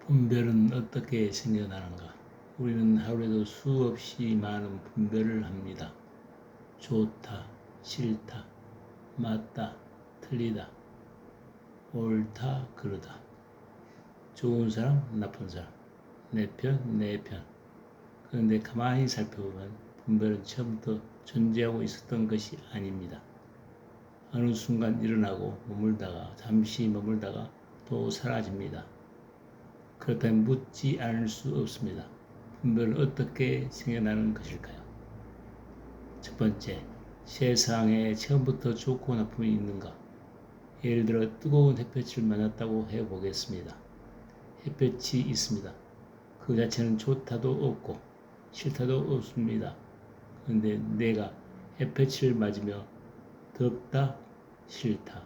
분별은 어떻게 생겨나는가? 우리는 하루에도 수없이 많은 분별을 합니다. 좋다, 싫다, 맞다, 틀리다, 옳다, 그르다. 좋은 사람, 나쁜 사람, 내 편, 내 편. 그런데 가만히 살펴보면 분별은 처음부터 존재하고 있었던 것이 아닙니다. 어느 순간 일어나고 잠시 머물다가 또 사라집니다. 그렇다면 묻지 않을 수 없습니다. 분별은 어떻게 생겨나는 것일까요? 첫 번째, 세상에 처음부터 좋고 나쁨이 있는가? 예를 들어 뜨거운 햇볕을 만났다고 해보겠습니다. 햇볕이 있습니다. 그 자체는 좋다도 없고 싫다도 없습니다. 그런데 내가 햇볕을 맞으며 덥다, 싫다.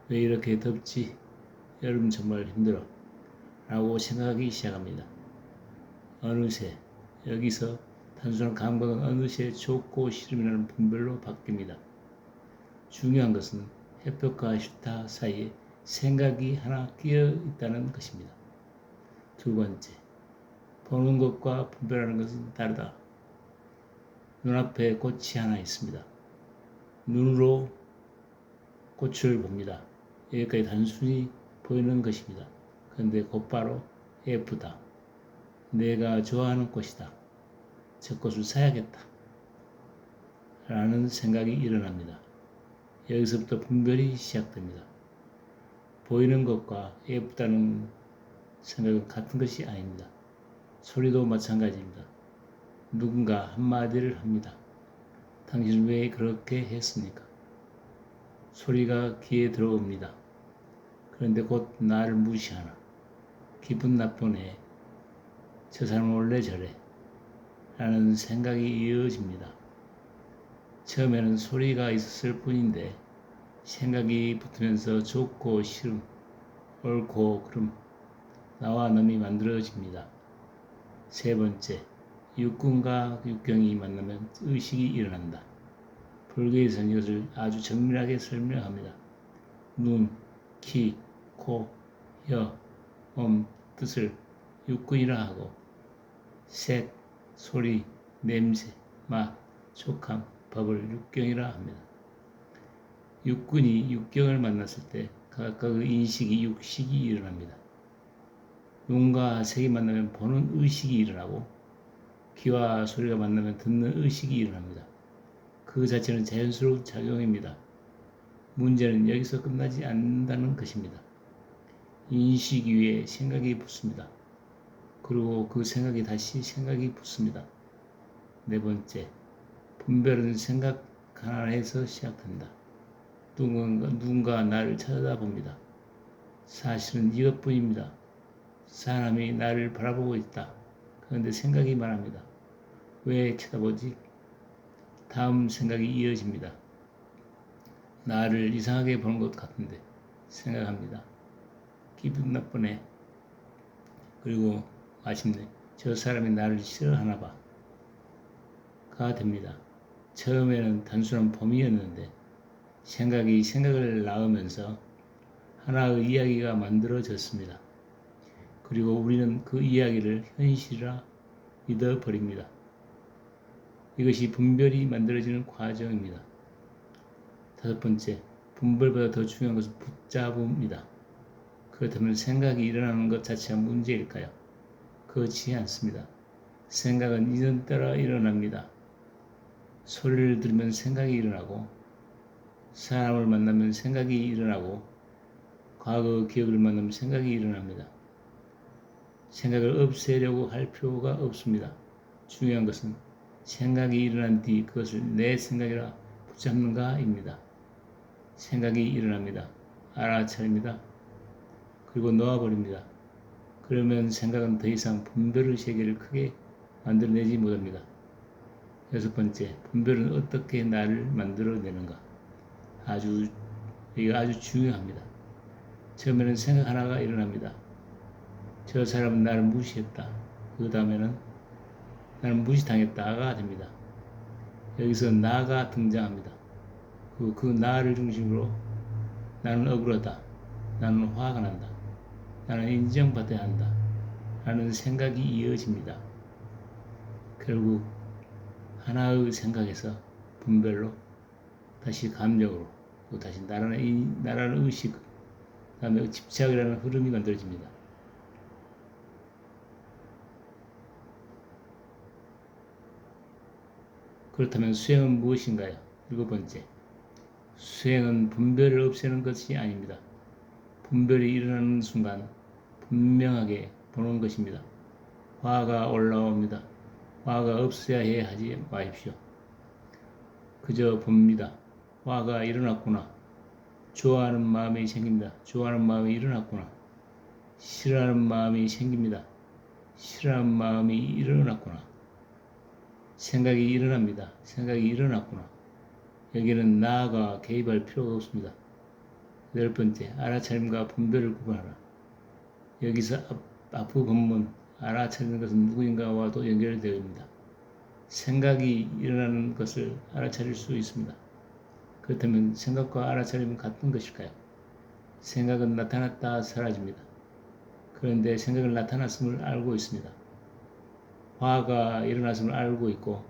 왜 이렇게 덥지? 여름 정말 힘들어. 라고 생각하기 시작합니다. 어느새 여기서 단순한 감각은 어느새 좋고 싫음이라는 분별로 바뀝니다. 중요한 것은 햇볕과 싫다 사이에 생각이 하나 끼어 있다는 것입니다. 두 번째, 보는 것과 분별하는 것은 다르다. 눈앞에 꽃이 하나 있습니다. 눈으로 꽃을 봅니다. 여기까지 단순히 보이는 것입니다. 그런데 곧바로 예쁘다. 내가 좋아하는 꽃이다. 저 꽃을 사야겠다. 라는 생각이 일어납니다. 여기서부터 분별이 시작됩니다. 보이는 것과 예쁘다는 생각은 같은 것이 아닙니다. 소리도 마찬가지입니다. 누군가 한마디를 합니다. 당신은 왜 그렇게 했습니까? 소리가 귀에 들어옵니다. 그런데 곧 나를 무시하나. 기분 나쁘네. 저 사람은 원래 저래. 라는 생각이 이어집니다. 처음에는 소리가 있었을 뿐인데 생각이 붙으면서 좋고 싫음, 옳고 그름, 나와 놈이 만들어집니다. 세 번째, 육군과 육경이 만나면 의식이 일어난다. 불교에서는 이것을 아주 정밀하게 설명합니다. 눈, 키, 코, 혀, 몸, 뜻을 육군이라 하고 색, 소리, 냄새, 맛, 촉감, 법을 육경이라 합니다. 육군이 육경을 만났을 때 각각의 인식이 육식이 일어납니다. 눈과 색이 만나면 보는 의식이 일어나고 귀와 소리가 만나면 듣는 의식이 일어납니다. 그 자체는 자연스러운 작용입니다. 문제는 여기서 끝나지 않는다는 것입니다. 인식 위에 생각이 붙습니다. 그리고 그 생각이 다시 생각이 붙습니다. 네 번째, 분별은 생각 하나에서 시작된다. 누군가 나를 쳐다봅니다. 사실은 이것뿐입니다. 사람이 나를 바라보고 있다. 그런데 생각이 말합니다. 왜 쳐다보지? 다음 생각이 이어집니다. 나를 이상하게 보는 것 같은데 생각합니다. 기분 나쁘네. 그리고 마침내 저 사람이 나를 싫어하나 봐. 가 됩니다. 처음에는 단순한 봄이었는데 생각이 생각을 낳으면서 하나의 이야기가 만들어졌습니다. 그리고 우리는 그 이야기를 현실이라 믿어버립니다. 이것이 분별이 만들어지는 과정입니다. 다섯 번째, 분별보다 더 중요한 것은 붙잡음입니다. 그렇다면 생각이 일어나는 것 자체가 문제일까요? 그렇지 않습니다. 생각은 인연 따라 일어납니다. 소리를 들으면 생각이 일어나고 사람을 만나면 생각이 일어나고 과거 기억을 만나면 생각이 일어납니다. 생각을 없애려고 할 필요가 없습니다. 중요한 것은 생각이 일어난 뒤 그것을 내 생각이라 붙잡는가입니다. 생각이 일어납니다. 알아차립니다. 그리고 놓아버립니다. 그러면 생각은 더 이상 분별의 세계를 크게 만들어내지 못합니다. 여섯 번째, 분별은 어떻게 나를 만들어내는가? 이거 아주 중요합니다. 처음에는 생각 하나가 일어납니다. 저 사람은 나를 무시했다. 그 다음에는 나는 무시당했다가 됩니다. 여기서 나가 등장합니다. 그 나를 중심으로 나는 억울하다. 나는 화가 난다. 나는 인정받아야 한다 라는 생각이 이어집니다. 결국 하나의 생각에서 분별로 다시 감정으로 또 다시 나라는 의식 그다음에 집착이라는 흐름이 만들어집니다. 그렇다면 수행은 무엇인가요? 7번째, 수행은 분별을 없애는 것이 아닙니다. 분별이 일어나는 순간 분명하게 보는 것입니다. 화가 올라옵니다. 화가 없어야 해 하지 마십시오. 그저 봅니다. 화가 일어났구나. 좋아하는 마음이 생깁니다. 좋아하는 마음이 일어났구나. 싫어하는 마음이 생깁니다. 싫어하는 마음이 일어났구나. 생각이 일어납니다. 생각이 일어났구나. 여기는 나가 개입할 필요가 없습니다. 8번째, 알아차림과 분별을 구분하라. 여기서 앞부 본문 알아차리는 것은 누구인가와도 연결되어 있습니다. 생각이 일어나는 것을 알아차릴 수 있습니다. 그렇다면 생각과 알아차림은 같은 것일까요? 생각은 나타났다 사라집니다. 그런데 생각은 나타났음을 알고 있습니다. 화가 일어났음을 알고 있고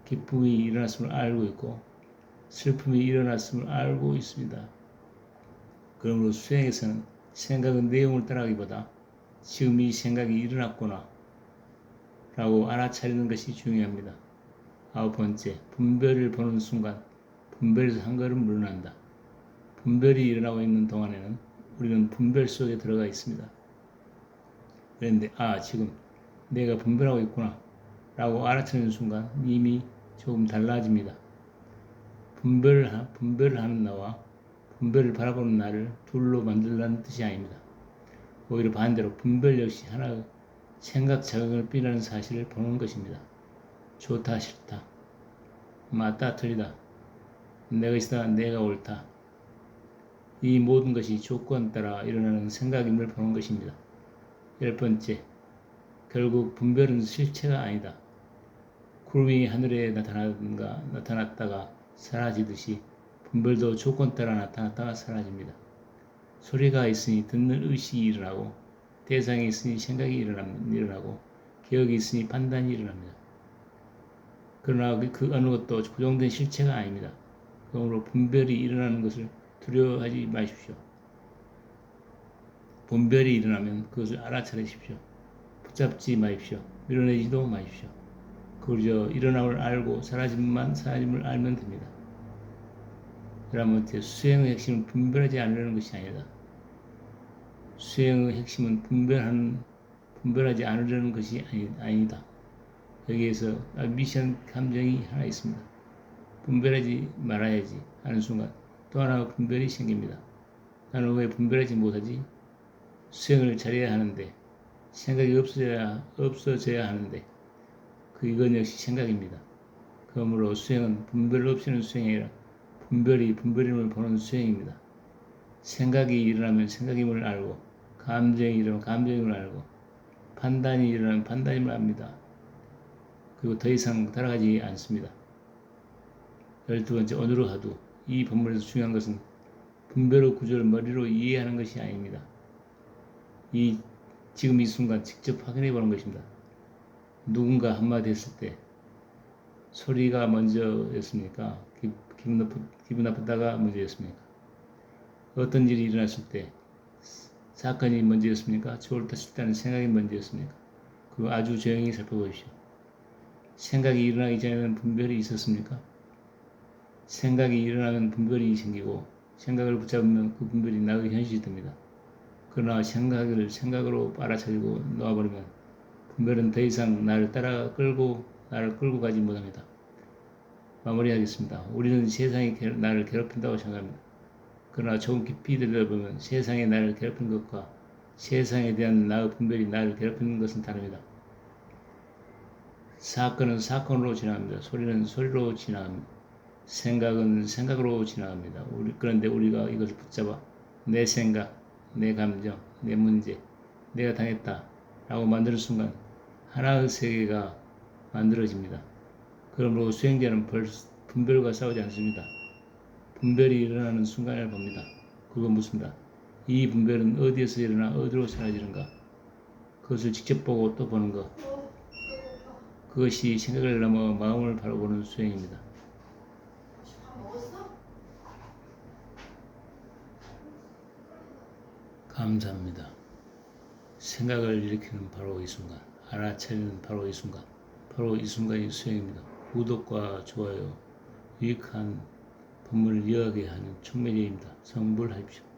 기쁨이 일어났음을 알고 있고 슬픔이 일어났음을 알고 있습니다. 그러므로 수행에서는 생각은 내용을 따라가기보다 지금 이 생각이 일어났구나 라고 알아차리는 것이 중요합니다. 9번째, 분별을 보는 순간 분별에서 한 걸음 물러난다. 분별이 일어나고 있는 동안에는 우리는 분별 속에 들어가 있습니다. 그런데 지금 내가 분별하고 있구나 라고 알아차리는 순간 이미 조금 달라집니다. 분별을 하는 나와 분별을 바라보는 나를 둘로 만들라는 뜻이 아닙니다. 오히려 반대로 분별 역시 하나의 생각 자극을 삐라는 사실을 보는 것입니다. 좋다 싫다, 맞다 틀리다, 내 것이다 내가 옳다, 이 모든 것이 조건 따라 일어나는 생각임을 보는 것입니다. 10번째, 결국 분별은 실체가 아니다. 구름이 하늘에 나타났다가 사라지듯이 분별도 조건 따라 나타났다가 사라집니다. 소리가 있으니 듣는 의식이 일어나고 대상이 있으니 생각이 일어나고 기억이 있으니 판단이 일어납니다. 그러나 그 어느 것도 고정된 실체가 아닙니다. 그러므로 분별이 일어나는 것을 두려워하지 마십시오. 분별이 일어나면 그것을 알아차리십시오. 붙잡지 마십시오. 밀어내지도 마십시오. 그저 일어남을 알고 사라짐을 알면 됩니다. 여러분한테 수행의 핵심은 분별하지 않으려는 것이 아니다. 수행의 핵심은 분별하지 않으려는 것이 아니다. 여기에서 미션 감정이 하나 있습니다. 분별하지 말아야지 하는 순간 또 하나 분별이 생깁니다. 나는 왜 분별하지 못하지? 수행을 잘해야 하는데 생각이 없어져야 하는데 이건 역시 생각입니다. 그러므로 수행은 분별 없이는 수행이 아니라 분별임을 보는 수행입니다. 생각이 일어나면 생각임을 알고 감정이 일어나면 감정임을 알고 판단이 일어나면 판단임을 압니다. 그리고 더 이상 따라가지 않습니다. 12번째, 오늘의 화두. 이 본문에서 중요한 것은 분별의 구조를 머리로 이해하는 것이 아닙니다. 지금 이 순간 직접 확인해 보는 것입니다. 누군가 한마디 했을 때 소리가 먼저였습니까? 기분 나쁘다가 먼저였습니까? 어떤 일이 일어났을 때 사건이 먼저였습니까? 좋다 싫다는 생각이 먼저였습니까? 그거 아주 조용히 살펴보십시오. 생각이 일어나기 전에는 분별이 있었습니까? 생각이 일어나면 분별이 생기고 생각을 붙잡으면 그 분별이 나의 현실이 됩니다. 그러나 생각으로 알아차리고 놓아버리면 분별은 더 이상 나를 끌고 가지 못합니다. 마무리하겠습니다. 우리는 세상이 나를 괴롭힌다고 생각합니다. 그러나 조금 깊이 들여다보면 세상이 나를 괴롭힌 것과 세상에 대한 나의 분별이 나를 괴롭히는 것은 다릅니다. 사건은 사건으로 지나갑니다. 소리는 소리로 지나갑니다. 생각은 생각으로 지나갑니다. 그런데 우리가 이것을 붙잡아 내 생각, 내 감정, 내 문제, 내가 당했다 라고 만드는 순간 하나의 세계가 만들어집니다. 그러므로 수행자는 분별과 싸우지 않습니다. 분별이 일어나는 순간을 봅니다. 그건 묻습니다. 이 분별은 어디에서 일어나 어디로 사라지는가? 그것을 직접 보고 또 보는 것. 그것이 생각을 넘어 마음을 바라보는 수행입니다. 감사합니다. 생각을 일으키는 바로 이 순간, 알아차리는 바로 이 순간, 바로 이 순간이 수행입니다. 구독과 좋아요, 유익한 법문을 이어가게 하는 촉매제입니다. 성불하십시오.